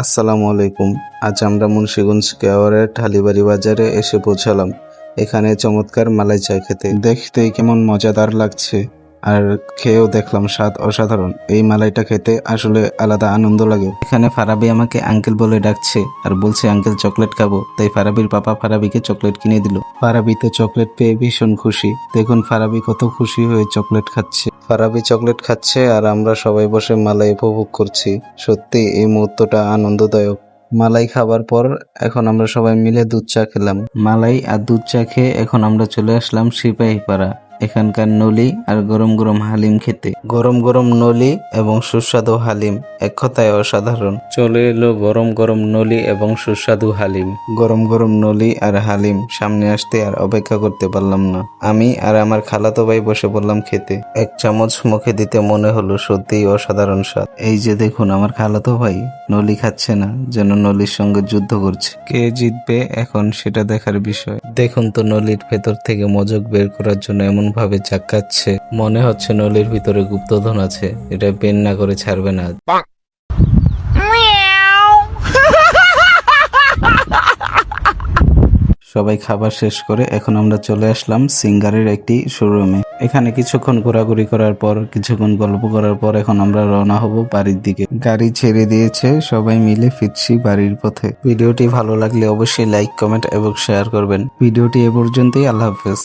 আসসালামু আলাইকুম। আজ আমরা মুন্সিগঞ্জ কেওয়ারের ঢালিবাড়ি বাজারে এসে পৌঁছালাম। এখানে চমৎকার মালাই চা খেতে দেখতেই কেমন মজাদার লাগছে, আর খেয়েও দেখলাম স্বাদ অসাধারণ। এই মালাইটা খেতে আসলে আলাদা আনন্দ লাগে। এখানে ফারাবি আমাকে আঙ্কেল বলে ডাকছে আর বলছে আঙ্কেল চকলেট খাবো, তাই ফারাবির পাপা ফারাবিকে চকলেট কিনে দিল। ফারাবি তো চকলেট পেয়ে ভীষণ খুশি। দেখুন ফারাবি কত খুশি হয়ে চকলেট খাচ্ছে। ফারাবি চকলেট খাচ্ছে আর আমরা সবাই বসে মালাই উপভোগ করছি। সত্যি এই মুহূর্তটা আনন্দদায়ক। মালাই খাবার পর এখন আমরা সবাই মিলে দুধ চা খেলাম। মালাই আর দুধ চা খেয়ে এখন আমরা চলে আসলাম সিপাহীপাড়া, এখানকার নলি আর গরম গরম হালিম খেতে। গরম গরম নলি এবং সুস্বাদু হালিম এক কথায় অসাধারণ। চলে এলো গরম গরম নলি এবং সুস্বাদু হালিম। গরম গরম নলি আর হালিম সামনে আসতে আর অপেক্ষা করতে পারলাম না। আমি আর আমার খালাতো ভাই বসে পড়লাম খেতে। এক চামচ মুখে দিতে মনে হলো সত্যিই অসাধারণ স্বাদ। এই যে দেখুন আমার খালাতো ভাই নলি খাচ্ছে না, যেন নলির সঙ্গে যুদ্ধ করছে। কে জিতবে এখন সেটা দেখার বিষয়। দেখুন তো নলির ভেতর থেকে মজক বের করার জন্য এমন ভাবে চাকাচ্ছে, মনে হচ্ছে নলির ভিতরে গুপ্তধন আছে, এটা বের না করে ছাড়বে না। সবাই খাবার শেষ করে এখন আমরা চলে আসলাম সিঙ্গারের একটি শোরুমে। এখানে কিছুক্ষণ ঘোরাঘুরি করার পর, কিছুক্ষণ গল্প করার পর এখন আমরা রওনা হব বাড়ির দিকে। গাড়ি ছেড়ে দিয়েছে, সবাই মিলে ফিরছি বাড়ির পথে। ভিডিওটি ভালো লাগলে অবশ্যই লাইক, কমেন্ট এবং শেয়ার করবেন। ভিডিওটি এ পর্যন্তই। আল্লাহ হাফেজ।